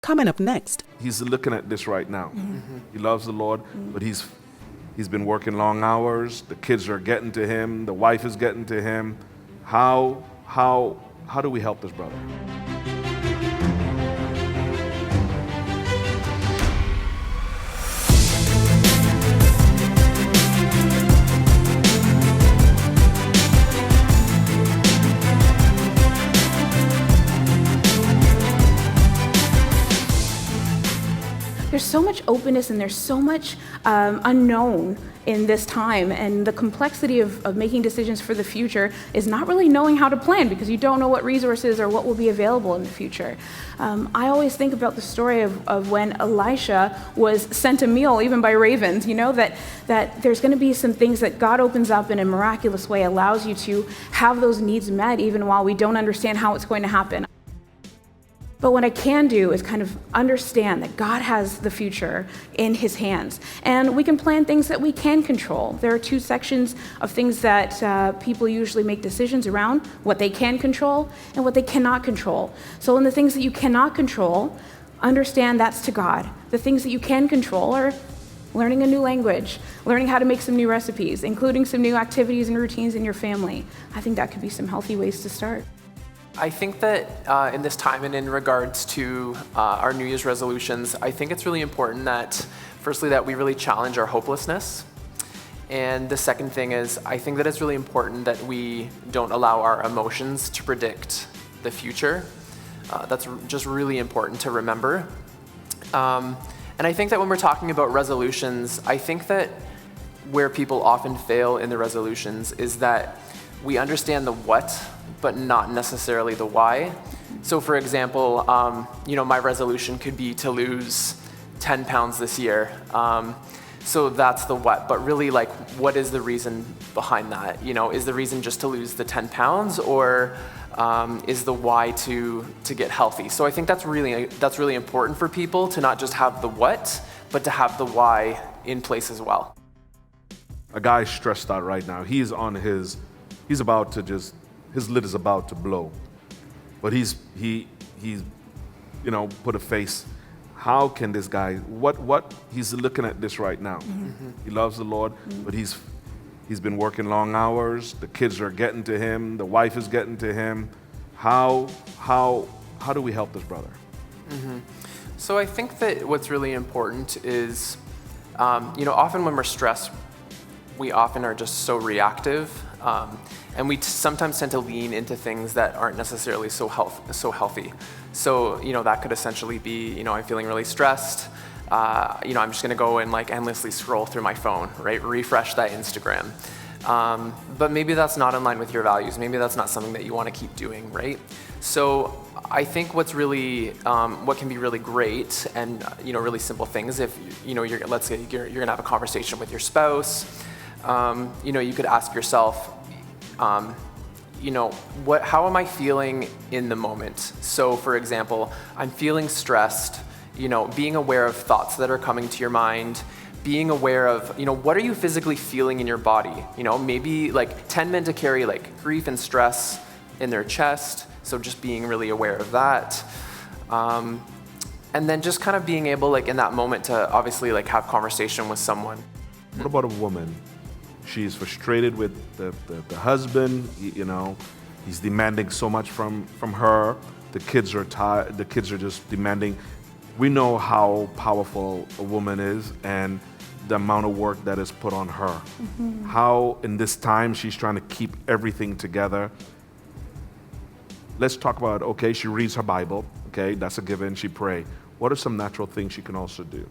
Coming up next. He's looking at this right now. He loves the Lord, but he's been working long hours. The kids are getting to him. The wife is getting to him. How do we help this brother? There's so much openness and there's so much unknown in this time, and the complexity of making decisions for the future is not really knowing how to plan because you don't know what resources or what will be available in the future. I always think about the story of when Elisha was sent a meal even by ravens, that there's going to be some things that God opens up in a miraculous way, allows you to have those needs met even while we don't understand how it's going to happen. But what I can do is kind of understand that God has the future in his hands. And we can plan things that we can control. There are two sections of things that people usually make decisions around, what they can control and what they cannot control. So in the things that you cannot control, understand that's to God. The things that you can control are learning a new language, learning how to make some new recipes, including some new activities and routines in your family. I think that could be some healthy ways to start. I think that in this time and in regards to our New Year's resolutions, I think it's really important that, firstly, that we really challenge our hopelessness. And the second thing is, I think that it's really important that we don't allow our emotions to predict the future. That's just really important to remember. And I think that when we're talking about resolutions, I think that where people often fail in the resolutions is that we understand the what, but not necessarily the why. So for example, my resolution could be to lose 10 pounds this year. So that's the what, but really what is the reason behind that? Is the reason just to lose the 10 pounds or is the why to get healthy? So I think that's really important for people to not just have the what, but to have the why in place as well. A guy's stressed out right now. He's about to his lid is about to blow. But he's put a face. How can this guy, what he's looking at this right now. He loves the Lord, but he's been working long hours. The kids are getting to him. The wife is getting to him. How do we help this brother? So I think that what's really important is, often when we're stressed, we often are just so reactive. And we sometimes tend to lean into things that aren't necessarily so healthy. So, that could essentially be, I'm feeling really stressed. I'm just gonna go and endlessly scroll through my phone, right? Refresh that Instagram. But maybe that's not in line with your values. Maybe that's not something that you wanna keep doing, right? So I think what's really, what can be really great and, really simple things if, let's say you're gonna have a conversation with your spouse, you could ask yourself, how am I feeling in the moment? So for example, I'm feeling stressed, being aware of thoughts that are coming to your mind, being aware of, what are you physically feeling in your body? Maybe 10 men to carry grief and stress in their chest. So just being really aware of that. And then just kind of being able in that moment to obviously have conversation with someone. What about a woman? She's frustrated with the husband, he's demanding so much from her. The kids are tired, the kids are just demanding. We know how powerful a woman is and the amount of work that is put on her. How in this time she's trying to keep everything together. Let's talk about, okay, she reads her Bible, okay, that's a given, she prays. What are some natural things she can also do?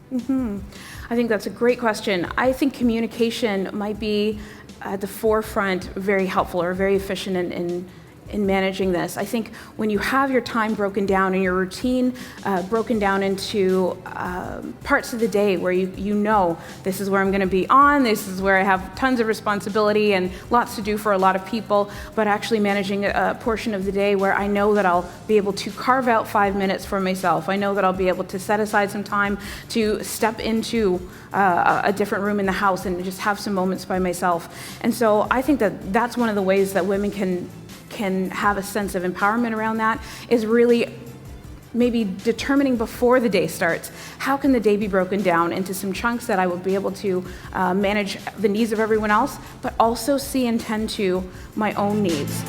I think that's a great question. I think communication might be at the forefront very helpful or very efficient in managing this. I think when you have your time broken down and your routine broken down into parts of the day where you know this is where I'm going to be on, this is where I have tons of responsibility and lots to do for a lot of people, but actually managing a portion of the day where I know that I'll be able to carve out 5 minutes for myself. I know that I'll be able to set aside some time to step into a different room in the house and just have some moments by myself. And so I think that that's one of the ways that women can have a sense of empowerment around that, is really maybe determining before the day starts, how can the day be broken down into some chunks that I will be able to manage the needs of everyone else, but also see and tend to my own needs.